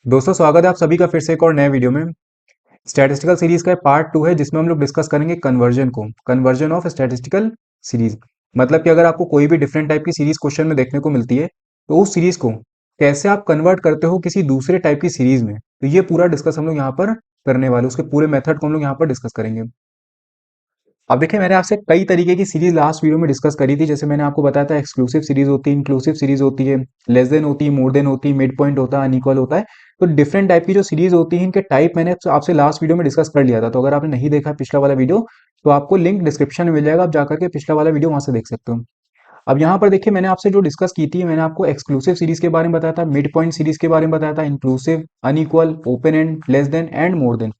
दोस्तों स्वागत है आप सभी का फिर से एक और नए वीडियो में। स्टैटिस्टिकल सीरीज का पार्ट 2 है जिसमें हम लोग डिस्कस करेंगे कन्वर्जन ऑफ स्टैटिस्टिकल सीरीज। मतलब कि अगर आपको कोई भी डिफरेंट टाइप की सीरीज क्वेश्चन में देखने को मिलती है तो उस सीरीज को कैसे आप कन्वर्ट करते हो किसी दूसरे टाइप की सीरीज में, तो ये पूरा डिस्कस हम लोग यहाँ पर करने वाले, उसके पूरे मेथड को हम लोग यहाँ पर डिस्कस करेंगे। अब देखिए, मैंने आपसे कई तरीके की सीरीज लास्ट वीडियो में डिस्कस करी थी। जैसे मैंने आपको बताया था एक्सक्लूसिव सीरीज होती है, इंक्लूसिव सीरीज होती है, लेस देन होती है, मोर देन होती है, मिड पॉइंट होता है, अनइक्वल होता है। तो डिफरेंट टाइप की जो सीरीज होती है इनके टाइप मैंने आपसे लास्ट वीडियो में डिस्कस कर लिया था। तो अगर आपने नहीं देखा पिछला वाला वीडियो तो आपको लिंक डिस्क्रिप्शन में मिल जाएगा, आप जाकर के पिछला वाला वीडियो वहां से देख सकते हो। अब यहाँ पर देखिए, मैंने आपसे जो डिस्कस की थी, मैंने आपको एक्सक्लूसिव सीरीज के बारे में बताया था, मिड पॉइंट सीरीज के बारे में बताया था, inclusive, unequal, open and, less than and more than.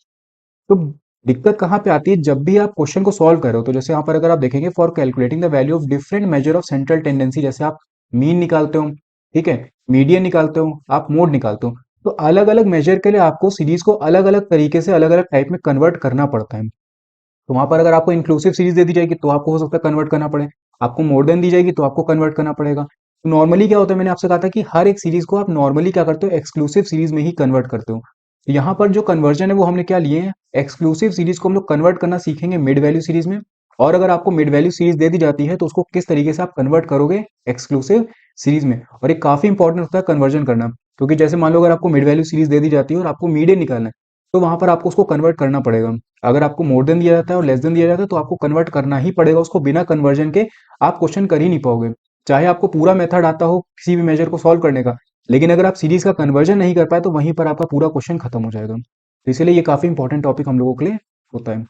तो दिक्कत कहाँ पे आती है, जब भी आप क्वेश्चन को सॉल्व करो तो जैसे यहाँ पर अगर आप देखेंगे, for calculating the value of different measure of central tendency, जैसे आप मीन निकालते हो, ठीक है, मीडियन निकालते हो, आप मोड निकालते हो, तो अलग अलग मेजर के लिए आपको सीरीज को अलग अलग तरीके से अलग अलग टाइप में कन्वर्ट करना पड़ता है। तो वहां पर अगर आपको इंक्लूसिव सीरीज दे दी जाएगी तो आपको हो सकता है कन्वर्ट करना पड़े, आपको मोर देन दी जाएगी तो आपको कन्वर्ट करना पड़ेगा। तो नॉर्मली क्या होता है, मैंने आपसे कहा था कि हर एक सीरीज को आप नॉर्मली क्या करते हो, एक्सक्लूसिव सीरीज में ही कन्वर्ट करते हो। तो यहाँ पर जो कन्वर्जन है वो हमने क्या लिए हैं, एक्सक्लूसिव सीरीज को हम लोग कन्वर्ट करना सीखेंगे मिड वैल्यू सीरीज में। और अगर आपको मिड वैल्यू सीरीज दे दी जाती है तो उसको किस तरीके से आप कन्वर्ट करोगे एक्सक्लूसिव सीरीज में। और एक काफी इंपॉर्टेंट होता है कन्वर्जन करना, क्योंकि जैसे मान लो अगर आपको मिड वैल्यू सीरीज दे दी जाती है और आपको मीडियन निकालना है, तो वहां पर आपको उसको कन्वर्ट करना पड़ेगा। अगर आपको मोर देन दिया जाता है और लेस देन दिया जाता है तो आपको कन्वर्ट करना ही पड़ेगा उसको, बिना कन्वर्जन के आप क्वेश्चन कर ही नहीं पाओगे। चाहे आपको पूरा मेथड आता हो किसी भी मेजर को सॉल्व करने का, लेकिन अगर आप सीरीज का कन्वर्जन नहीं कर पाए तो वहीं पर आपका पूरा क्वेश्चन खत्म हो जाएगा। तो इसलिए ये काफी इंपॉर्टेंट टॉपिक हम लोगों के लिए होता है।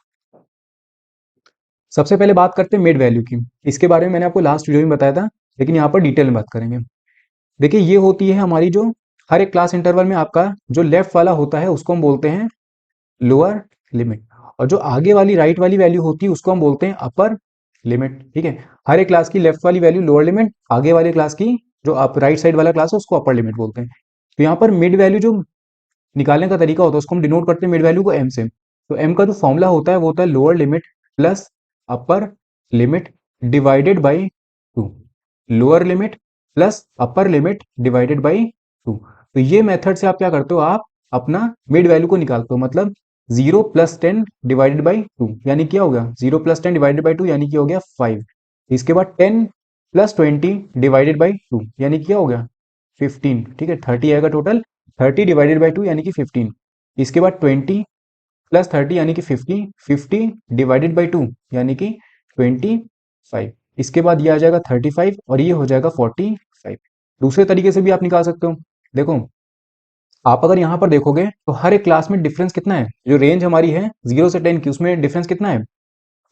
सबसे पहले बात करते हैं मिड वैल्यू की। इसके बारे में मैंने आपको लास्ट वीडियो में बताया था, लेकिन यहाँ पर डिटेल में बात करेंगे। देखिए, ये होती है हमारी जो हर एक क्लास इंटरवल में आपका जो लेफ्ट वाला होता है उसको हम बोलते हैं लोअर लिमिट, और जो आगे वाली राइट वाली वैल्यू होती है उसको हम बोलते हैं अपर लिमिट। ठीक है, हर एक क्लास की लेफ्ट वाली वैल्यू लोअर लिमिट, आगे वाले क्लास की जो अप राइट साइड वाला क्लास है उसको अपर लिमिट बोलते हैं। तो यहाँ पर मिड वैल्यू जो निकालने का तरीका होता है उसको हम डिनोट करते हैं मिड वैल्यू को एम से। तो एम का जो फॉर्मूला होता है वो होता है lower limit plus upper limit divided by two. Lower limit plus upper limit divided by two. तो ये मेथड से आप क्या करते हो, आप अपना मिड वैल्यू को निकालते हो। मतलब 0 + 10 डिवाइडेड बाई टू यानी क्या हो गया, 0 + 10 डिवाइडेड बाई टू यानी क्या हो गया 5। इसके बाद 10 + 20 डिवाइडेड बाई टू यानी क्या हो गया 15। ठीक है, 30 आएगा टोटल, 30 डिवाइडेड बाई टू यानी कि 15। इसके बाद 20 + 30 यानी कि 50, 50 डिवाइडेड बाई टू यानी कि 25। इसके बाद ये आ जाएगा 35 और ये हो जाएगा 45। दूसरे तरीके से भी आप निकाल सकते हो। देखो, आप अगर यहाँ पर देखोगे तो हर एक क्लास में डिफरेंस कितना है, जो रेंज हमारी है 0 से 10 की उसमें डिफरेंस कितना है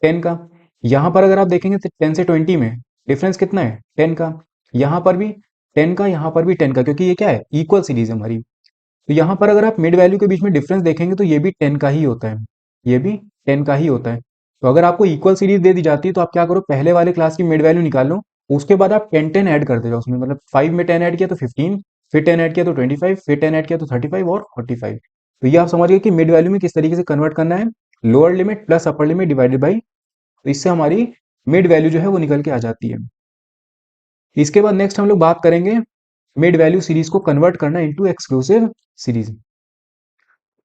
10 का। यहाँ पर अगर आप देखेंगे तो 10 से 20 में डिफरेंस कितना है 10 का। यहाँ पर भी 10 का, यहाँ पर भी 10 का, क्योंकि ये क्या है इक्वल सीरीज है हमारी। तो यहाँ पर अगर आप मिड वैल्यू के बीच में डिफरेंस देखेंगे तो ये भी 10 का ही होता है, ये भी 10 का ही होता है। तो अगर आपको इक्वल सीरीज दे दी जाती है तो आप क्या करो, पहले वाले क्लास की मिड वैल्यू निकाल लो, उसके बाद आप 10 ऐड कर दे जाओ उसमें। मतलब 5 में 10 ऐड किया तो 15, फिर 10 ऐड किया तो 25, फिर 10 ऐड किया तो 35 और 45। तो ये आप समझ गए कि मिड वैल्यू में किस तरीके से कन्वर्ट करना है, lower limit plus upper limit divided by. तो इससे हमारी मिड वैल्यू जो है वो निकल के आ जाती है। इसके बाद नेक्स्ट हम लोग बात करेंगे मिड वैल्यू सीरीज को कन्वर्ट करना इनटू एक्सक्लूसिव सीरीज।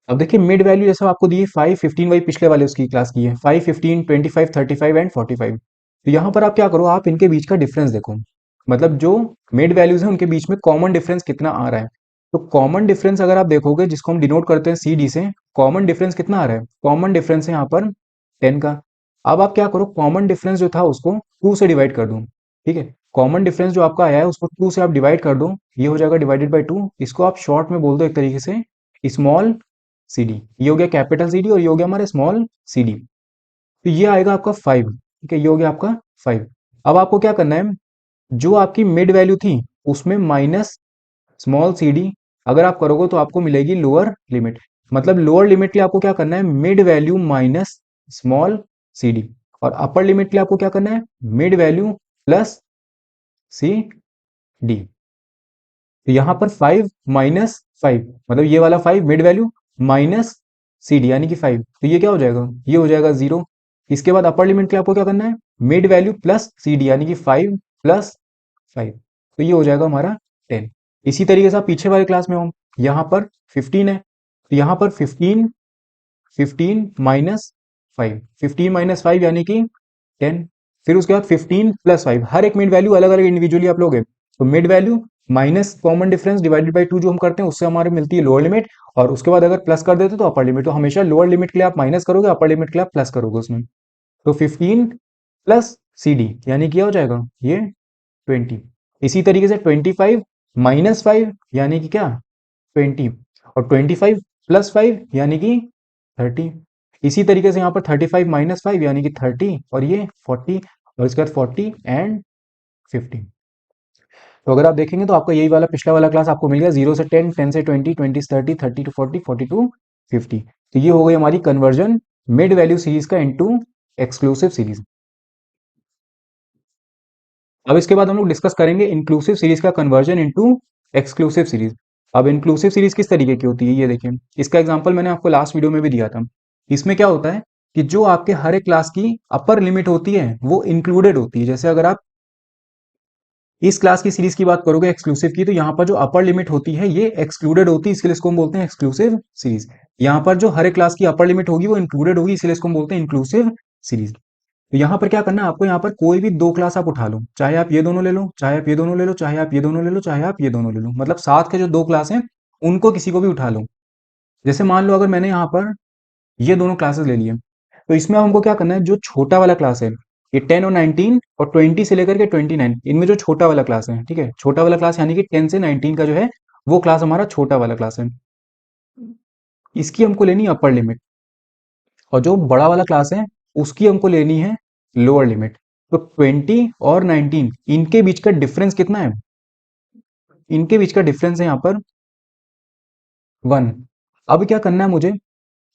अब देखिए, मिड वैल्यू जैसे आपको दी है 5, 15, वही पिछले वाले उसकी क्लास की है, 5, 15, 25, 35 एंड 45। तो यहाँ पर आप क्या करो, आप इनके बीच का डिफरेंस देखो। मतलब जो मिड वैल्यूज है उनके बीच में कॉमन डिफरेंस कितना आ रहा है। तो कॉमन डिफरेंस अगर आप देखोगे, जिसको हम डिनोट करते हैं सी डी से, कॉमन डिफरेंस कितना आ रहा है, कॉमन डिफरेंस है यहाँ पर 10 का। अब आप क्या करो, कॉमन डिफरेंस जो था उसको 2 से डिवाइड कर दो। ठीक है, कॉमन डिफरेंस जो आपका आया है उसको 2 से आप डिवाइड कर दो, ये हो जाएगा डिवाइडेड बाई 2। इसको आप शॉर्ट में बोल दो एक तरीके से स्मॉल सी डी। ये हो गया कैपिटल सी डी और ये हो गया हमारा स्मॉल सी डी। तो ये आएगा आपका 5। ठीक है, ये हो गया आपका 5। अब आपको क्या करना है, जो आपकी मिड वैल्यू थी उसमें माइनस स्मॉल सी डी अगर आप करोगे तो आपको मिलेगी लोअर लिमिट। मतलब लोअर लिमिट के लिए आपको क्या करना है, mid value minus small C D. और अपर लिमिट के लिए आपको क्या करना है, mid value plus C D. तो यहां पर 5 - 5, मतलब ये वाला 5 mid value minus C D यानी कि 5, तो ये क्या हो जाएगा, ये हो जाएगा 0। इसके बाद अपर लिमिट के लिए आपको क्या करना है, mid value plus C D यानी कि 5 + 5, तो ये हो जाएगा हमारा 10। इसी तरीके से आप पीछे वाले क्लास में हो, यहाँ पर 15 है, तो यहाँ पर 15 माइनस 5, 15 माइनस 5 यानी कि 10। फिर उसके बाद 15 प्लस 5, हर एक मिड वैल्यू अलग अलग इंडिविजुअली आप लोगे, तो mid value minus common difference divided by 2 जो हम करते हैं उससे हमारे मिलती है लोअर लिमिट, और उसके बाद अगर प्लस कर देते तो अपर लिमिट। तो हमेशा लोअर लिमिट के लिए आप माइनस करोगे, अपर लिमिट के लिए आप प्लस करोगे उसमें। तो 15 प्लस सी डी यानी क्या हो जाएगा ये 20। इसी तरीके से 25 माइनस 5 यानी कि क्या 20, और 25 प्लस 5 यानी कि 30। इसी तरीके से यहाँ पर 35 माइनस 5 यानी कि 30, और ये 40, और इसके बाद 40 एंड 50। तो अगर आप देखेंगे तो आपका यही वाला पिछला वाला क्लास आपको मिल गया, 0 से 10, 10 से 20, 20 से 30, 30 टू 40, 40 टू 50। तो ये हो गई हमारी कन्वर्जन मिड वैल्यू सीरीज का इनटू एक्सक्लूसिव सीरीज। अब इसके बाद हम लोग डिस्कस करेंगे इंक्लूसिव सीरीज का कन्वर्जन इनटू एक्सक्लूसिव सीरीज। अब इंक्लूसिव सीरीज किस तरीके की होती है ये देखिए, इसका एग्जांपल मैंने आपको लास्ट वीडियो में भी दिया था। इसमें क्या होता है कि जो आपके हर एक क्लास की अपर लिमिट होती है वो इंक्लूडेड होती है। जैसे अगर आप इस क्लास की सीरीज की बात करोगे एक्सक्लूसिव की, तो यहाँ पर जो अपर लिमिट होती है ये एक्सक्लूडेड होती है, इसके लिए इसको हम बोलते हैं एक्सक्लूसिव सीरीज। यहाँ पर जो हर एक क्लास की अपर लिमिट होगी वो इंक्लूडेड होगी, इसलिए इसको हम बोलते हैं इंक्लूसिव सीरीज। तो यहाँ पर क्या करना है आपको, यहाँ पर कोई भी दो क्लास आप उठा लो, चाहे आप ये दोनों ले लो, चाहे आप ये दोनों ले लो, चाहे आप ये दोनों ले लो, चाहे आप ये दोनों ले लो, मतलब साथ के जो दो क्लास हैं उनको किसी को भी उठा लो। जैसे मान लो अगर मैंने यहाँ पर ये दोनों क्लासेस ले लिए, तो इसमें हमको क्या करना है, जो छोटा वाला क्लास है ये 10 और 19 और 20 से लेकर के 29, इनमें जो छोटा वाला क्लास है, ठीक है, छोटा वाला क्लास यानी कि 10 से 19 का जो है वो क्लास हमारा छोटा वाला क्लास है, इसकी हमको लेनी है अपर लिमिट। और जो बड़ा वाला क्लास है उसकी हमको लेनी है लोअर लिमिट। तो 20 और 19 इनके बीच का डिफरेंस कितना है, इनके बीच का डिफरेंस है यहाँ पर 1। अब क्या करना है मुझे,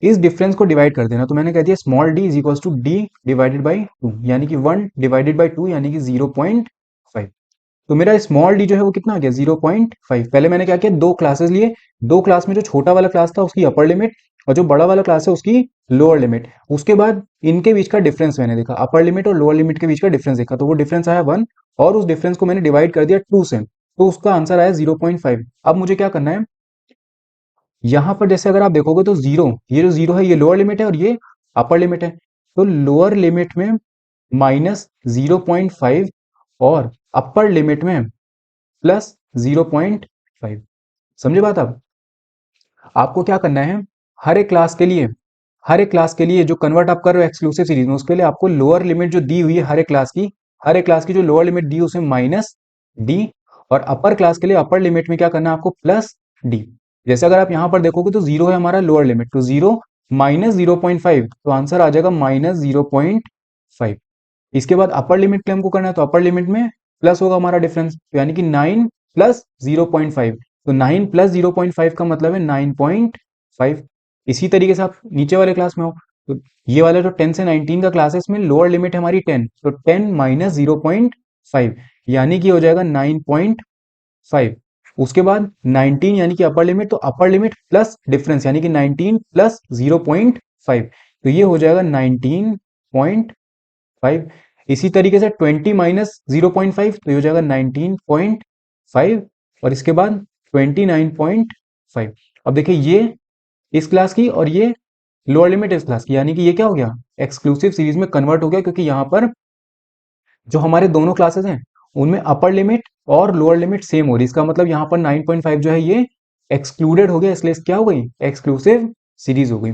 इस डिफरेंस को डिवाइड कर देना। तो मैंने कह दिया small D is equal to D divided by 2, यानी कि 1 डिवाइडेड बाई 2 यानी कि 0.5। तो मेरा स्मॉल डी जो है वो कितना आ गया 0.5। पहले मैंने क्या किया, दो क्लासेस लिए, दो क्लास में जो छोटा वाला क्लास था उसकी अपर लिमिट और जो बड़ा वाला क्लास है उसकी लोअर लिमिट। उसके बाद इनके बीच का डिफरेंस मैंने देखा, अपर लिमिट और लोअर लिमिट के बीच का डिफरेंस देखा, तो वो डिफरेंस आया 1, और उस डिफरेंस को मैंने डिवाइड कर दिया 2 से, तो उसका आंसर आया 0.5। अब मुझे क्या करना है, यहां पर जैसे अगर आप देखोगे तो जीरो, ये जो जीरो है ये लोअर लिमिट है और ये अपर लिमिट है, तो लोअर लिमिट में माइनस 0.5 और अपर लिमिट में प्लस 0.5। समझे बात? अब आपको क्या करना है, हर एक क्लास के लिए, हर एक क्लास के लिए जो कन्वर्ट आप कर रहे हो एक्सक्लूसिव सीरीज में, उसके लिए आपको लोअर लिमिट जो दी हुई है हर एक क्लास की, हर एक क्लास की जो लोअर लिमिट दी है उसमें माइनस डी, और अपर क्लास के लिए अपर लिमिट में क्या करना है आपको प्लस डी। जैसे अगर आप यहां पर देखोगे तो जीरो है हमारा लोअर लिमिट, तो जीरो माइनस 0.5, तो आंसर आ जाएगा माइनस 0.5। इसके बाद अपर लिमिट के लिए हमको करना है, तो अपर लिमिट में प्लस होगा हमारा डिफरेंस, तो यानी कि 9 प्लस 0.5, तो 9 प्लस 0.5 का मतलब है 9.5। इसी तरीके से आप नीचे वाले क्लास में हो, तो ये वाला जो 10 से 19 का क्लास है इसमें लोअर लिमिट है हमारी 10, तो 10 माइनस 0.5 यानी कि हो जाएगा 9.5। उसके बाद 19 यानी कि अपर लिमिट, तो अपर लिमिट प्लस डिफरेंस यानी कि 19 प्लस 0.5, तो ये हो जाएगा 19.5। इसी तरीके से 20 माइनस 0.5, तो ये हो जाएगा 19.5, और इसके बाद 29.5। अब देखिए ये इस क्लास की और ये लोअर लिमिट इस क्लास की, यानी कि ये क्या हो गया एक्सक्लूसिव सीरीज में कन्वर्ट हो गया, क्योंकि यहाँ पर जो हमारे दोनों क्लासेस हैं उनमें अपर लिमिट और लोअर लिमिट सेम हो रही है। इसका मतलब यहाँ पर 9.5 जो है ये एक्सक्लूडेड हो गया, इसलिए क्या हो गई एक्सक्लूसिव सीरीज हो गई।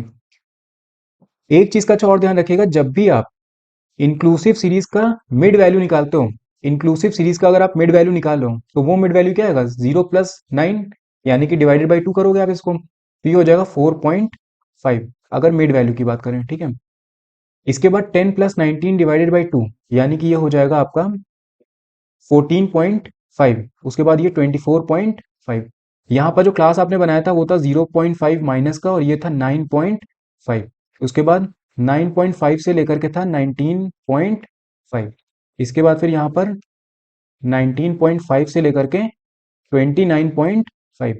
एक चीज का अच्छा और ध्यान रखिएगा, जब भी आप इंक्लूसिव सीरीज का मिड वैल्यू निकालते हो, इंक्लूसिव सीरीज का अगर आप मिड वैल्यू निकाल रहे हो तो वो मिड वैल्यू क्या आएगा 0 + 9, यानी कि डिवाइडेड बाई 2 करोगे आप इसको, तो ये हो जाएगा 4.5 अगर मिड वैल्यू की बात करें, ठीक है। इसके बाद 10 + 19 डिवाइडेड बाई 2, यानी कि ये हो जाएगा आपका 14.5। उसके बाद ये 24.5। यहाँ पर जो क्लास आपने बनाया था वो था 0.5 माइनस का, और ये था 9.5। उसके बाद 9.5 से लेकर के था 19.5। इसके बाद फिर यहाँ पर 19.5 से लेकर के 29.5।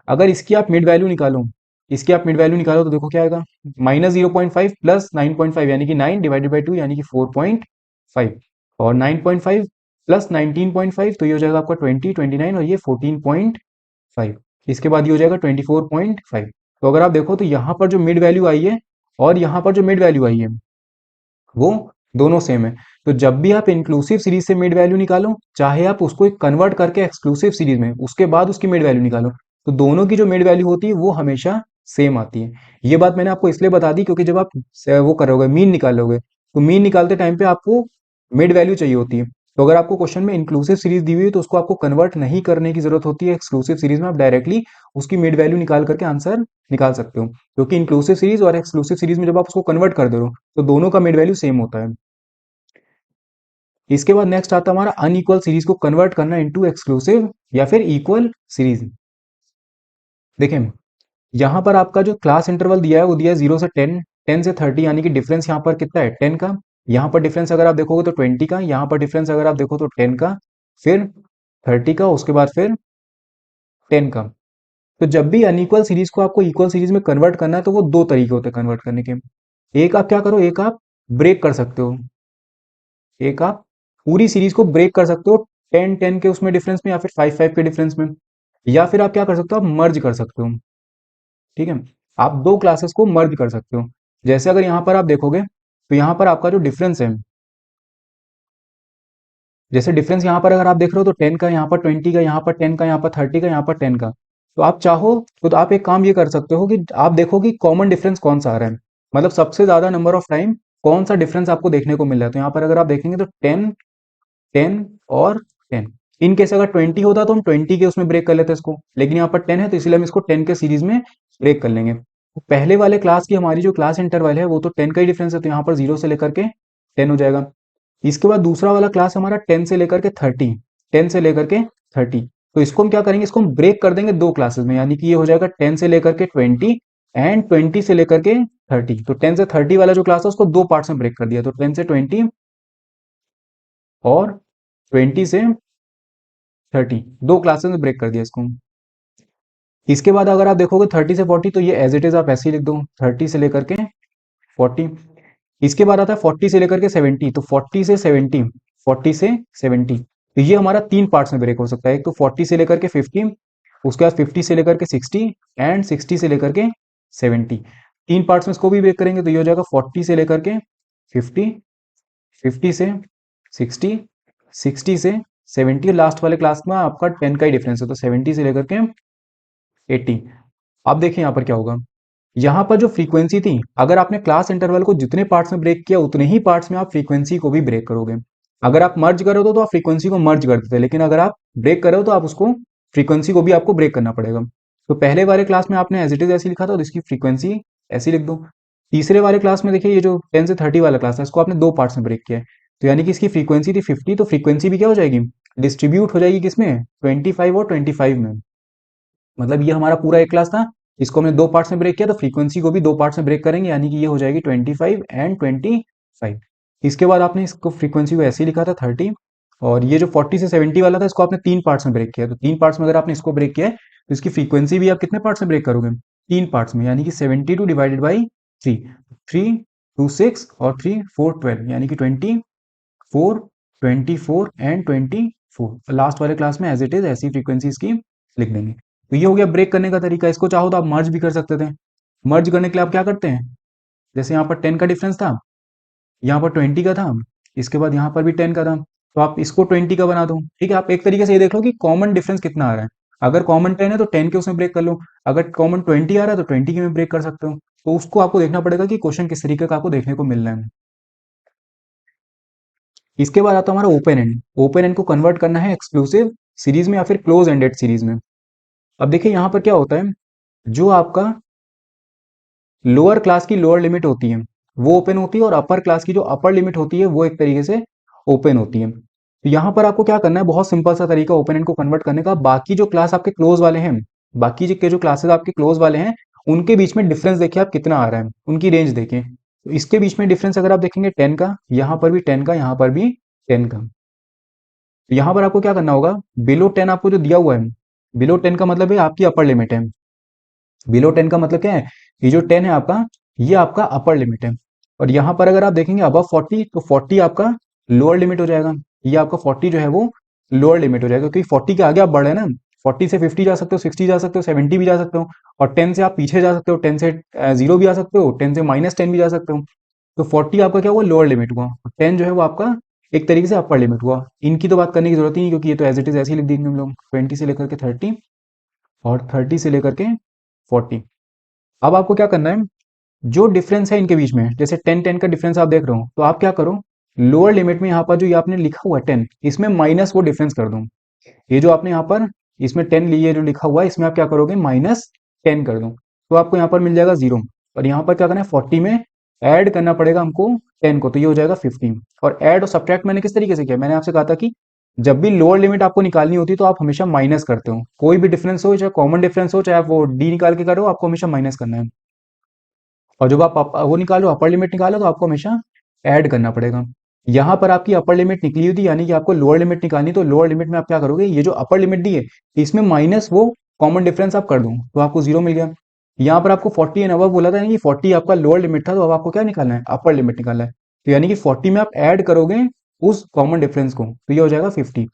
अगर इसकी आप मिड वैल्यू निकालो, इसकी आप मिड वैल्यू निकालो तो देखो क्या आएगा, माइनस 0.5 प्लस 9.5 यानी कि 9 डिवाइडेड बाई 2 यानी कि 4.5, और 9.5 प्लस 19.5, तो ये हो जाएगा आपका 20, 29, और ये 14.5। इसके बाद ये हो जाएगा 24.5। तो अगर आप देखो तो यहाँ पर जो मिड वैल्यू आई है और यहाँ पर जो मिड वैल्यू आई है वो दोनों सेम है। तो जब भी आप इंक्लूसिव सीरीज से मिड वैल्यू निकालो, चाहे आप उसको एक कन्वर्ट करके एक्सक्लूसिव सीरीज में उसके बाद उसकी मिड वैल्यू निकालो, तो दोनों की जो मिड वैल्यू होती है वो हमेशा सेम आती है। ये बात मैंने आपको इसलिए बता दी क्योंकि जब आप वो करोगे मीन निकालोगे, तो मीन निकालते टाइम पे आपको मिड वैल्यू चाहिए होती है। तो अगर आपको क्वेश्चन में इंक्लूसिव सीरीज दी हुई है तो उसको आपको कन्वर्ट नहीं करने की जरूरत होती है एक्सक्लूसिव सीरीज में, आप डायरेक्टली उसकी मिड वैल्यू निकाल करके आंसर निकाल सकते हो, क्योंकि इंक्लूसिव सीरीज और एक्सक्लूसिव सीरीज में जब आप उसको कन्वर्ट कर दे रहे हो तो दोनों का मिड वैल्यू सेम होता है। इसके बाद नेक्स्ट आता है हमारा अनइक्वल सीरीज को कन्वर्ट करना इनटू एक्सक्लूसिव या फिर इक्वल सीरीज। देखें, यहां पर आपका जो क्लास इंटरवल दिया है वो दिया है 0 से 10, 10 से 30, यानी कि डिफरेंस यहाँ पर कितना है 10 का। यहाँ पर डिफरेंस अगर आप देखोगे तो 20 का, यहाँ पर डिफरेंस अगर आप देखो तो 10 का, फिर 30 का, उसके बाद फिर 10 का। तो जब भी अनइक्वल सीरीज को आपको इक्वल सीरीज में कन्वर्ट करना है तो वो दो तरीके होते हैं कन्वर्ट करने के। एक आप क्या करो, एक आप ब्रेक कर सकते हो, एक आप पूरी सीरीज को ब्रेक कर सकते हो 10 10 के उसमें डिफरेंस में या फिर 5 5 के डिफरेंस में, या फिर आप क्या कर सकते हो, आप मर्ज कर सकते हो। ठीक है, आप दो क्लासेस को मर्ज कर सकते हो। जैसे अगर यहाँ पर आप देखोगे तो यहाँ पर आपका जो डिफरेंस है, जैसे डिफरेंस यहाँ पर अगर आप देख रहे हो तो 10 का, यहाँ पर 20 का, यहाँ पर 10 का, यहाँ पर 30 का, यहाँ पर 10 का। तो आप चाहो तो आप एक काम ये कर सकते हो कि आप देखो कि कॉमन डिफरेंस कौन सा आ रहा है, मतलब सबसे ज्यादा नंबर ऑफ टाइम कौन सा डिफरेंस आपको देखने को मिल रहा है। तो यहाँ पर अगर आप देखेंगे तो 10 और 10। इन केस अगर 20 होता तो हम 20 के उसमें ब्रेक कर लेते इसको, लेकिन यहाँ पर 10 है तो इसलिए हम इसको 10 के सीरीज में ब्रेक कर लेंगे। तो पहले वाले क्लास की हमारी जो क्लास इंटरवल है वो तो 10 का ही डिफरेंस है, तो यहाँ पर 0 से लेकर के 10 हो जाएगा। इसके बाद दूसरा वाला क्लास हमारा 10 से लेकर के 30, 10 से लेकर के 30। तो इसको हम क्या करेंगे, इसको हम ब्रेक कर देंगे दो क्लासेस में, यानी कि ये हो जाएगा 10 से लेकर के 20 एंड 20 से लेकर के 30। तो 10 से 30 वाला जो क्लास है उसको दो पार्ट्स में ब्रेक कर दिया, तो 10 से 20 और 20 से 30, दो क्लासेस में ब्रेक कर दिया इसको। इसके बाद अगर आप देखोगे 30 से 40 तो ये एज इट इज आप ऐसे ही लिख दो, 30 से लेकर के 40। इसके बाद आता है 40 से लेकर के 70, तो 40 से 70, 40 से 70, तो ये हमारा तीन पार्ट्स में ब्रेक हो सकता है। एक तो 40 से लेकर के 50, उसके बाद 50 से लेकर के 60 एंड 60 से लेकर के 70। तीन पार्ट्स में इसको भी ब्रेक करेंगे तो ये हो जाएगा 40 से लेकर के 50, 50 से 60, 60 से 70, लास्ट वाले क्लास में आपका 10 का ही डिफरेंस है तो 70 से लेकर के 80। अब देखिए यहाँ पर क्या होगा, यहाँ पर जो फ्रीक्वेंसी थी, अगर आपने क्लास इंटरवल को जितने पार्ट्स में ब्रेक किया उतने ही पार्ट्स में आप फ्रीक्वेंसी को भी ब्रेक करोगे। अगर आप मर्ज करो तो आप फ्रीक्वेंसी को मर्ज कर देते, लेकिन अगर आप ब्रेक करो तो आप उसको फ्रीक्वेंसी को भी आपको ब्रेक करना पड़ेगा। तो पहले वाले क्लास में आपने एज इट इज ऐसे लिखा था तो इसकी फ्रीक्वेंसी ऐसी लिख दो। तीसरे वाले क्लास में देखिए ये जो 10 से 30 वाला क्लास है इसको आपने दो पार्ट्स में ब्रेक किया है, तो यानी कि इसकी फ्रीक्वेंसी थी 50, तो फ्रीक्वेंसी भी क्या हो जाएगी, डिस्ट्रीब्यूट हो जाएगी किसमें, 25 और 25 में। मतलब ये हमारा पूरा एक क्लास था, इसको हमने दो पार्ट्स में ब्रेक किया तो फ्रीक्वेंसी को भी दो पार्ट्स में ब्रेक करेंगे, यानी कि ये हो जाएगी 25 एंड 25। इसके बाद आपने इसको फ्रीक्वेंसी को ऐसे ही लिखा था 30, और ये जो 40 से 70 वाला था इसको आपने तीन पार्ट्स में ब्रेक किया, तो तीन पार्ट्स में अगर आपने इसको ब्रेक किया है तो इसकी फ्रीक्वेंसी भी आप कितने पार्ट्स में ब्रेक करोगे, तीन पार्ट्स में, यानी कि 72 डिवाइडेड बाई 3, 3 2 6 और 3 4 12, यानी कि 24, 24 एंड 24। लास्ट वाले क्लास में एज इट इज ऐसी फ्रीक्वेंसी इसकी लिख देंगे। तो ये हो गया ब्रेक करने का तरीका। इसको चाहो तो आप मर्ज भी कर सकते थे। मर्ज करने के लिए आप क्या करते हैं, जैसे यहाँ पर 10 का डिफरेंस था, यहाँ पर 20 का था, इसके बाद यहाँ पर भी 10 का था, तो आप इसको 20 का बना दो। ठीक है, आप एक तरीके से ये देख लो कि कॉमन डिफरेंस कितना आ रहा है। अगर कॉमन 10 है तो 10 के उसमें ब्रेक कर लो, अगर कॉमन 20 आ रहा है तो 20 के में ब्रेक कर सकते हो। तो उसको आपको देखना पड़ेगा कि क्वेश्चन किस तरीके का आपको देखने को मिल रहा है। इसके बाद आता है हमारा ओपन एंड। ओपन एंड को कन्वर्ट करना है एक्सक्लूसिव सीरीज में या फिर क्लोज एंडेड सीरीज में। अब देखिए यहाँ पर क्या होता है, जो आपका लोअर क्लास की लोअर लिमिट होती है वो ओपन होती है, और अपर क्लास की जो अपर लिमिट होती है वो एक तरीके से ओपन होती है। तो यहाँ पर आपको क्या करना है, बहुत सिंपल सा तरीका ओपन एंड को कन्वर्ट करने का। बाकी जो क्लास आपके क्लोज वाले हैं, बाकी के जो क्लासेस आपके क्लोज वाले हैं उनके बीच में डिफरेंस देखिए आप कितना आ रहा है, उनकी रेंज देखें। तो इसके बीच में डिफरेंस अगर आप देखेंगे 10 का, यहाँ पर भी 10 का, यहाँ पर भी 10 का। तो यहाँ पर आपको क्या करना होगा, बिलो 10 आपको जो दिया हुआ है, बिलो 10 का मतलब है आपकी अपर लिमिट है। बिलो 10 का मतलब क्या है, ये जो 10 है आपका, ये आपका अपर लिमिट है। और यहाँ पर अगर आप देखेंगे अबव 40 तो 40 आपका लोअर लिमिट हो जाएगा, ये आपका 40 जो है वो लोअर लिमिट हो जाएगा, क्योंकि 40 के आगे आप बढ़ रहे हैं ना, 40 से 50 जा सकते हो, 60 जा सकते हो, 70 भी जा सकते हो, और 10 से आप पीछे जा सकते हो, 10 से 0 भी आ सकते हो, 10 से -10 भी जा सकते हो। तो 40 आपका क्या हुआ, लोअर लिमिट हुआ, 10 जो है वो आपका एक तरीके से अपर लिमिट हुआ। इनकी तो बात करने की जरूरत ही नहीं, क्योंकि ये तो एज इट इज ऐसे ही लिख देंगे हम लोग, 20 से लेकर के 30 और 30 से लेकर के 40। अब आपको क्या करना है, जो डिफरेंस है इनके बीच में, जैसे 10 10 का डिफरेंस आप देख रहे हो, तो आप क्या करो, लोअर लिमिट में यहाँ पर जो ये आपने लिखा हुआ है 10, इसमें माइनस वो डिफरेंस कर दो। ये जो आपने यहाँ पर इसमें 10 लिए जो लिखा हुआ है, इसमें आप क्या करोगे, -10 कर दो, तो आपको यहाँ पर मिल जाएगा 0। और यहाँ पर क्या करना है, 40 में ऐड करना पड़ेगा हमको 10 को, तो ये हो जाएगा 15। और ऐड और सब्ट्रैक्ट मैंने किस तरीके से किया, मैंने आपसे कहा था कि जब भी लोअर लिमिट आपको निकालनी होती है तो आप हमेशा माइनस करते हो, कोई भी डिफरेंस हो, चाहे कॉमन डिफरेंस हो, चाहे आप वो डी निकाल के करो, आपको हमेशा माइनस करना है। और जब आप वो निकालो, अपर लिमिट निकालो, तो आपको हमेशा ऐड करना पड़ेगा। यहाँ पर आपकी अपर लिमिट निकली हुई थी, यानी कि आपको लोअर लिमिट निकालनी, तो लोअर लिमिट में आप क्या करोगे, ये जो अपर लिमिट दी है इसमें माइनस वो कॉमन डिफरेंस आप कर दो, तो आपको 0 मिल गया। यहाँ पर आपको 40 एंड अबव बोला था, यानी कि 40 आपका लोअर लिमिट था, तो अब आपको क्या निकालना है, अपर लिमिट निकालना है। तो यानी कि 40 में आप ऐड करोगे उस कॉमन डिफरेंस को, तो ये हो जाएगा 50।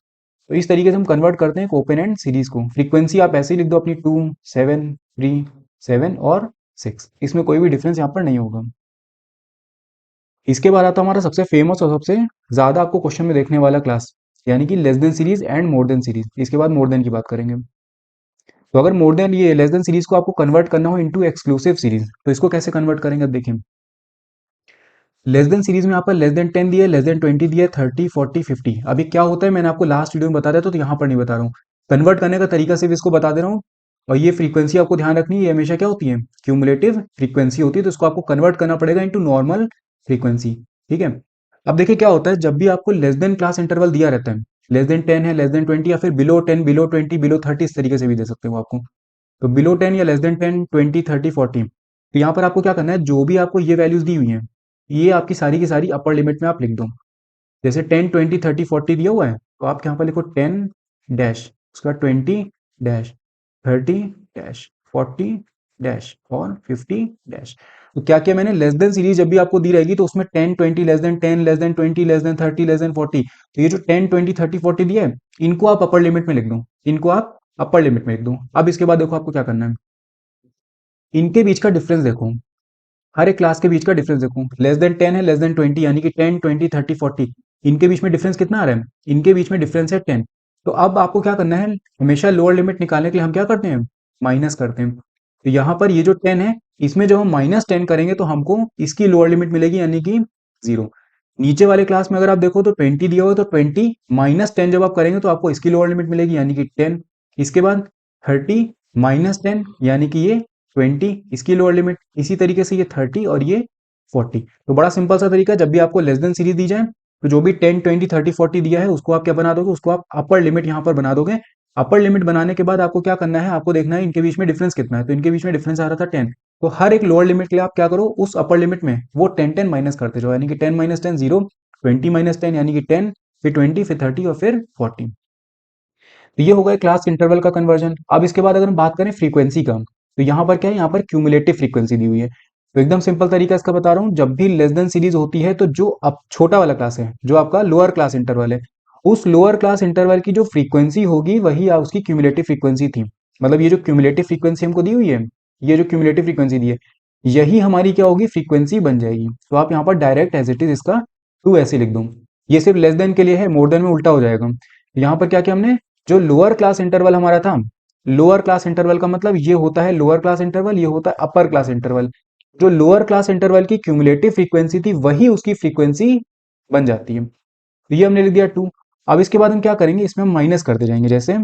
तो इस तरीके से हम कन्वर्ट करते हैं ओपन एंड सीरीज को। फ्रीक्वेंसी आप ऐसे ही लिख दो अपनी, 2 7 3 7 और 6, इसमें कोई भी डिफरेंस यहाँ पर नहीं होगा। इसके बाद आता है हमारा सबसे फेमस और सबसे ज्यादा आपको क्वेश्चन में देखने वाला क्लास, यानी कि less than series and more than series. इसके बाद मोर देन की बात करेंगे। तो अगर मोर देन, ये लेस देन सीरीज को आपको कन्वर्ट करना हो इनटू एक्सक्लूसिव सीरीज, तो इसको कैसे कन्वर्ट करेंगे, अब देखिए। लेस देन सीरीज में यहाँ पर लेस देन 10 दिया है, लेस देन 20 दिया है, 30 40 50। अभी क्या होता है, मैंने आपको लास्ट वीडियो में बता दिया, तो यहाँ पर नहीं बता रहा हूँ। कन्वर्ट करने का तरीका सिर्फ इसको बता दे रहा हूँ। और ये फ्रीक्वेंसी आपको ध्यान रखनी है, ये हमेशा क्या होती है, क्यूमुलेटिव फ्रीक्वेंसी होती है, तो इसको आपको कन्वर्ट करना पड़ेगा इंटू नॉर्मल फ्रीक्वेंसी। ठीक है। अब देखिए क्या होता है, जब भी आपको लेस देन क्लास इंटरवल दिया रहता है, लेस देन 10 है, लेस देन 20, या फिर बिलो 10 बिलो 20 बिलो 30, इस तरीके से भी दे सकते हो आपको। तो बिलो 10 या लेस देन 10 20 30 40, तो यहाँ पर आपको क्या करना है, जो भी आपको ये वैल्यूज दी हुई हैं, ये आपकी सारी की सारी अपर लिमिट में आप लिख दो। जैसे 10 20 30 40 दिया हुआ है, तो आप यहाँ पर लिखो 10 डैश, उसके बाद 20 डैश, 30 डैश, 40 डैश और 50 डैश। तो क्या किया मैंने, लेस देन सीरीज जब भी आपको दी रहेगी, तो उसमें 10 20 less than 10 less than 20 less than 30 less than 40, तो ये जो 10 20 30 40 दिया है, इनको आप अपर लिमिट में लिख दो, इनको आप अपर लिमिट में लिख दो। अब इसके बाद देखो आपको क्या करना है, इनके बीच का डिफरेंस देखो, हर एक क्लास के बीच का डिफरेंस देखो। लेस देन 10 है, लेस देन 20, यानी कि 10 20 30 40, इनके बीच में डिफरेंस कितना आ रहा है, इनके बीच में डिफरेंस है 10। तो अब आपको क्या करना है, हमेशा लोअर लिमिट निकालने के लिए हम क्या करते हैं, माइनस करते हैं। तो यहाँ पर ये जो 10 है, इसमें जब हम -10 करेंगे तो हमको इसकी लोअर लिमिट मिलेगी, यानी कि 0। नीचे वाले क्लास में अगर आप देखो तो 20 दिया हुआ है, तो 20 -10 जब आप करेंगे तो आपको इसकी लोअर लिमिट मिलेगी, यानी कि 10। इसके बाद 30 -10, यानी कि ये 20, इसकी लोअर लिमिट। इसी तरीके से ये 30 और ये 40। तो बड़ा सिंपल सा तरीका, जब भी आपको लेस देन सीरीज दी जाए, तो जो भी 10 20 30 40 दिया है, उसको आप क्या बना दोगे, उसको आप अपर लिमिट यहाँ पर बना दोगे। अपर लिमिट बनाने के बाद आपको क्या करना है, आपको देखना है इनके बीच में डिफरेंस कितना है। तो इनके बीच में डिफरेंस आ रहा था 10, तो हर एक लोअर लिमिट के लिए आप क्या करो, उस अपर लिमिट में वो 10 10 माइनस करते जाओ, यानी कि 10 -10 0, 20 -10 यानी कि 10, फिर 20, फिर 30 और फिर 40। तो ये हो गया क्लास इंटरवल का कन्वर्जन। अब इसके बाद अगर हम बात करें फ्रीक्वेंसी का, तो यहाँ पर क्या है, यहाँ पर क्यूमुलेटिव फ्रीक्वेंसी दी हुई है। तो एकदम सिंपल तरीका इसका बता रहा हूँ, जब भी लेस देन सीरीज होती है, तो जो अब छोटा वाला क्लास है, जो आपका लोअर क्लास इंटरवल है, उस लोअर क्लास इंटरवल की जो फ्रीक्वेंसी होगी, वही उसकी क्यूमुलेटिव फ्रीक्वेंसी थी। मतलब ये जो क्यूमुलेटिव फ्रीक्वेंसी हमको दी हुई है, ये जो क्यूमुलेटिव फ्रीक्वेंसी दी है, यही हमारी क्या होगी, फ्रीक्वेंसी बन जाएगी। तो आप यहाँ पर डायरेक्ट एज इट इज इसका 2 ऐसे लिख दो। ये सिर्फ लेस देन के लिए है, मोर देन में उल्टा हो जाएगा। यहाँ पर क्या किया हमने, जो लोअर क्लास इंटरवल हमारा था, लोअर क्लास इंटरवल का मतलब ये होता है लोअर क्लास इंटरवल, ये होता है अपर क्लास इंटरवल। जो लोअर क्लास इंटरवल की क्यूमुलेटिव फ्रीक्वेंसी थी, वही उसकी फ्रीक्वेंसी बन जाती है। तो ये हमने लिख दिया 2। अब इसके बाद हम क्या करेंगे, इसमें हम माइनस करते जाएंगे। जैसे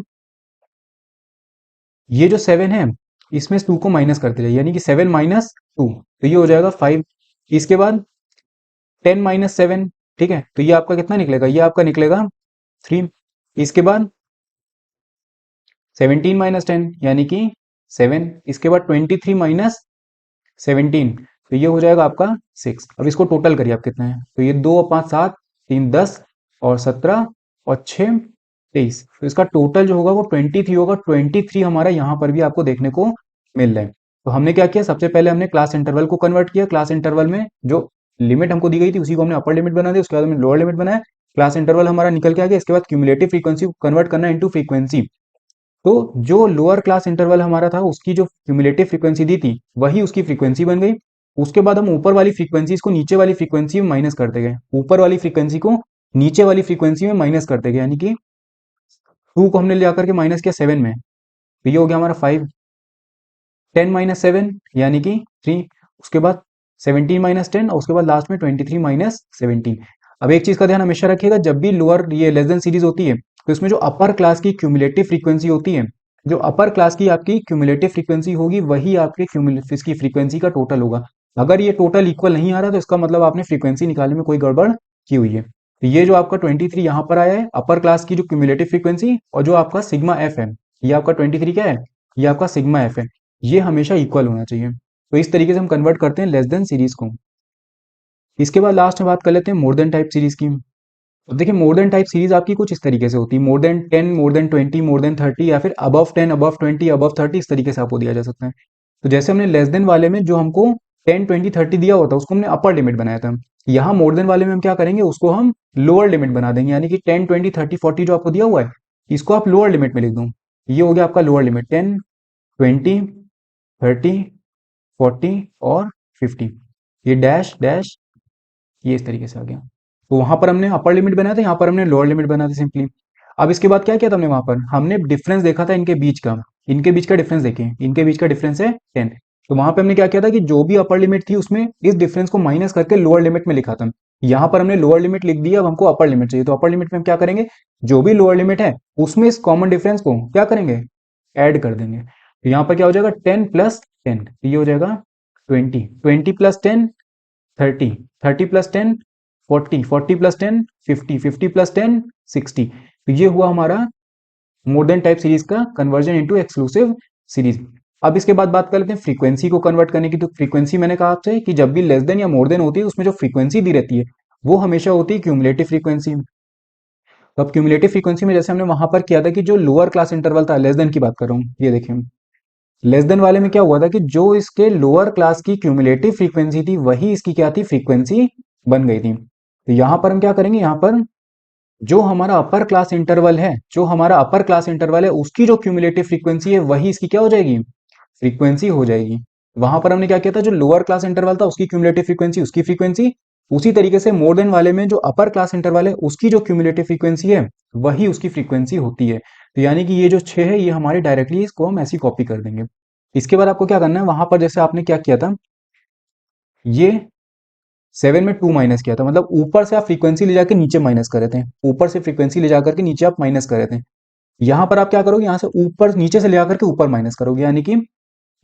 ये जो 7 है, इसमें 2 को माइनस करते जाइए, यानी कि 7 -2, तो ये हो जाएगा 5। इसके बाद 10 -7, ठीक है, तो ये आपका कितना निकलेगा, ये आपका निकलेगा 3। इसके बाद 17 -10, यानी कि 7। इसके बाद 23 -17, तो ये हो जाएगा आपका 6। अब इसको टोटल करिए आप कितना है, तो ये 2 और 5 7, 3 10 और 17 और 6 23, तो इसका टोटल जो होगा वो 23 होगा। 23 हमारा यहाँ पर भी आपको देखने को मिल रहा है। तो हमने क्या किया, सबसे पहले हमने क्लास इंटरवल को कन्वर्ट किया। क्लास इंटरवल में जो लिमिट हमको दी गई थी, उसी को हमने अपर लिमिट बना दिया। उसके बाद हमने लोअर लिमिट बनाया, क्लास इंटरवल हमारा निकल के आ गया। इसके बाद क्यूमुलेटिव फ्रीक्वेंसी को कन्वर्ट करना इंटू फ्रीक्वेंसी। तो जो लोअर क्लास इंटरवल हमारा था उसकी जो क्यूमुलेटिव फ्रीक्वेंसी दी थी वही उसकी फ्रीक्वेंसी बन गई। उसके बाद हम ऊपर वाली फ्रीक्वेंसीज को नीचे वाली फ्रीक्वेंसी में माइनस करते गए, ऊपर वाली फ्रीक्वेंसी को नीचे वाली फ्रीक्वेंसी में माइनस करते गए, यानी कि 2 को हमने ले आकर के माइनस किया 7 में, तो ये हो गया हमारा 5। 10 माइनस 7 यानी कि 3। उसके बाद 17 माइनस 10 और उसके बाद लास्ट में 23 माइनस 17। अब एक चीज का ध्यान हमेशा रखिएगा, जब भी लोअर ये लेस देन सीरीज होती है तो इसमें जो अपर क्लास की क्यूमुलेटिव फ्रीक्वेंसी होती है, जो अपर क्लास की आपकी क्यूमुलेटिव फ्रीक्वेंसी होगी वही आपके इसकी फ्रीक्वेंसी का टोटल होगा। अगर ये टोटल इक्वल नहीं आ रहा तो इसका मतलब आपने फ्रीक्वेंसी निकालने में कोई गड़बड़ की हुई है। तो ये जो आपका 23 यहाँ पर आया है अपर क्लास की जो क्यूमुलेटिव फ्रीक्वेंसी, और जो आपका सिग्मा एफ है, ये आपका 23 क्या है, ये आपका सिग्मा एफ है, ये हमेशा इक्वल होना चाहिए। तो इस तरीके से हम कन्वर्ट करते हैं लेस देन सीरीज को। इसके बाद लास्ट में बात कर लेते हैं मोर देन टाइप सीरीज की। अब देखिए मोर देन टाइप सीरीज आपकी कुछ इस तरीके से होती है, more than 10, more than 20, more than 30, या फिर अबव 10, अबव 20, अबव 30, इस तरीके से आपको दिया जा सकता है। तो जैसे हमने लेस देन वाले में जो हमको 10, 20, 30 दिया हुआ था उसको हमने अपर लिमिट बनाया था, यहाँ मोर देन वाले में हम क्या करेंगे, उसको हम लोअर लिमिट बना देंगे, यानी कि 10, 20, 30, 40 जो आपको दिया हुआ है इसको आप लोअर लिमिट में लिख दो। ये हो गया आपका लोअर लिमिट 10, 20, 30, 40 और 50। ये डैश डैश ये इस तरीके से आ गया। तो वहां पर हमने अपर लिमिट बनाया था, यहाँ पर हमने लोअर लिमिट बना दी सिंपली। अब इसके बाद क्या किया था हमने, वहां पर हमने डिफरेंस देखा था इनके बीच का डिफरेंस देखें, इनके बीच का डिफरेंस है 10। तो वहां पे हमने क्या किया था कि जो भी अपर लिमिट थी उसमें इस डिफरेंस को माइनस करके लोअर लिमिट में लिखा था। यहाँ पर हमने लोअर लिमिट लिख दी, अब हमको अपर लिमिट चाहिए, तो अपर लिमिट में हम क्या करेंगे, जो भी लोअर लिमिट है उसमें इस कॉमन डिफरेंस को क्या करेंगे, ऐड कर देंगे। तो यहाँ पर क्या हो जाएगा 10 प्लस 10, ये हो जाएगा 20, 20 प्लस 10 30, 30 प्लस 10 40, 40 प्लस 10 50, 50 प्लस 10 60। तो ये हुआ हमारा मोर देन टाइप सीरीज का कन्वर्जन इनटू एक्सक्लूसिव सीरीज। अब इसके बाद बात कर लेते हैं फ्रीक्वेंसी को कन्वर्ट करने की। तो फ्रीक्वेंसी मैंने कहा आपसे कि जब भी लेस देन या मोर देन होती है उसमें जो फ्रीक्वेंसी दी रहती है वो हमेशा होती है क्यूमुलेटिव फ्रीक्वेंसी। तो अब क्यूमुलेटिव फ्रीक्वेंसी में जैसे हमने वहां पर किया था कि जो लोअर क्लास इंटरवल था, लेस देन की बात कर रहा हूँ, ये देखिए लेस देन वाले में क्या हुआ था कि जो इसके लोअर क्लास की क्यूमुलेटिव फ्रीक्वेंसी थी वही इसकी क्या थी, फ्रीक्वेंसी बन गई थी। तो यहां पर हम क्या करेंगे, यहाँ पर जो हमारा अपर क्लास इंटरवल है, जो हमारा अपर क्लास इंटरवल है उसकी जो क्यूमुलेटिव फ्रीक्वेंसी है वही इसकी क्या हो जाएगी, फ्रीक्वेंसी हो जाएगी। वहां पर हमने क्या किया था, जो लोअर क्लास इंटरवल था उसकी क्यूमुलेटिव फ्रीक्वेंसी उसकी फ्रीक्वेंसी, उसी तरीके से मोर देन वाले में जो अपर क्लास इंटरवल है उसकी जो क्यूमुलेटिव फ्रीक्वेंसी है वही उसकी फ्रीक्वेंसी होती है। तो यानी कि ये जो 6 है ये हमारे डायरेक्टली इसको हम ऐसी कॉपी कर देंगे। इसके बाद आपको क्या करना है, वहां पर जैसे आपने क्या किया था, ये 7 में 2 माइनस किया था, मतलब ऊपर से आप फ्रीक्वेंसी ले जाकर नीचे माइनस कर रहे थे, ऊपर से फ्रीक्वेंसी ले जाकर के नीचे आप माइनस कर रहे थे। यहाँ पर आप क्या करोगे, यहाँ से ऊपर नीचे से ले जाकर के ऊपर माइनस करोगे, यानी कि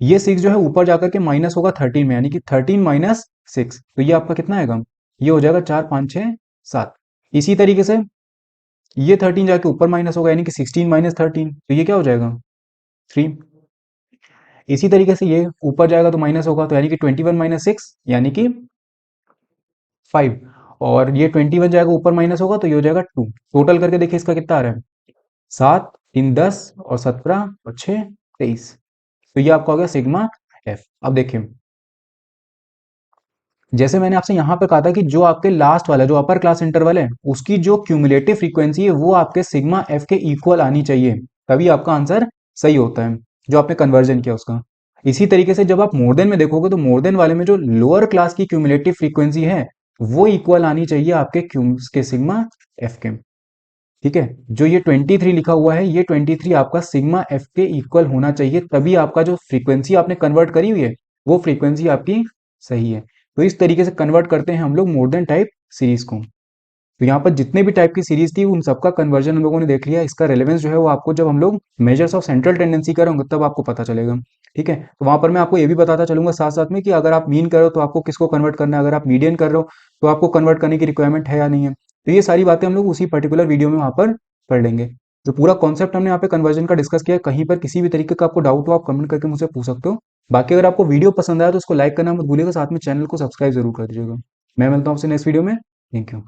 ये 6 जो है ऊपर जाकर के माइनस होगा 13 में, यानी कि 13 माइनस 6। तो ये आपका कितना आएगा, ये हो जाएगा 4 5 6 7। इसी तरीके से ये 13 जाके ऊपर माइनस होगा, यानी कि 16 माइनस 13, तो ये क्या हो जाएगा 3। इसी तरीके से ये ऊपर जाएगा तो माइनस होगा, तो यानी कि 21 माइनस 6 यानी कि 5। और ये 21 जाएगा ऊपर माइनस होगा तो ये हो जाएगा 2। टोटल करके देखिए इसका कितना आ रहा है, 7 3 10 और 17 और 6 23। तो ये आपका हो गया सिग्मा एफ। अब देखिए जैसे मैंने आपसे यहां पे कहा था कि जो आपके लास्ट वाला जो अपर क्लास इंटरवल है उसकी जो क्यूमुलेटिव फ्रीक्वेंसी है वो आपके सिग्मा एफ के इक्वल आनी चाहिए, तभी आपका आंसर सही होता है जो आपने कन्वर्जन किया उसका। इसी तरीके से जब आप मोर देन में देखोगे तो मोर देन वाले में जो लोअर क्लास की क्यूमुलेटिव फ्रीक्वेंसी है वो इक्वल आनी चाहिए आपके के सिग्मा एफ के। ठीक है, जो ये 23 लिखा हुआ है ये 23 आपका सिग्मा एफ के इक्वल होना चाहिए, तभी आपका जो फ्रीक्वेंसी आपने कन्वर्ट करी हुई है वो फ्रीक्वेंसी आपकी सही है। तो इस तरीके से कन्वर्ट करते हैं हम लोग मोर देन टाइप सीरीज को। तो यहाँ पर जितने भी टाइप की सीरीज थी उन सबका कन्वर्जन हम लोगों ने देख लिया। इसका रेलेवेंस जो है वो आपको जब हम लोग मेजर्स ऑफ सेंट्रल टेंडेंसी करेंगे तब आपको पता चलेगा। ठीक है, तो वहां पर मैं आपको ये भी बताता चलूंगा साथ साथ में कि अगर आप मीन कर रहे हो तो आपको किसको कन्वर्ट करना है, अगर आप मीडियन कर रहे हो तो आपको कन्वर्ट करने की रिक्वायरमेंट है या नहीं है। तो ये सारी बातें हम लोग उसी पर्टिकुलर वीडियो में वहां पर पढ़ लेंगे। जो पूरा कॉन्सेप्ट हमने यहाँ पे कन्वर्जन का डिस्कस किया है, कहीं पर किसी भी तरीके का आपको डाउट हो आप कमेंट करके मुझसे पूछ सकते हो। बाकी अगर आपको वीडियो पसंद आया तो उसको लाइक करना मत भूलिएगा, साथ में चैनल को सब्सक्राइब जरूर कर दीजिएगा। मैं मिलता हूँ आपसे नेक्स्ट वीडियो में। Thank you.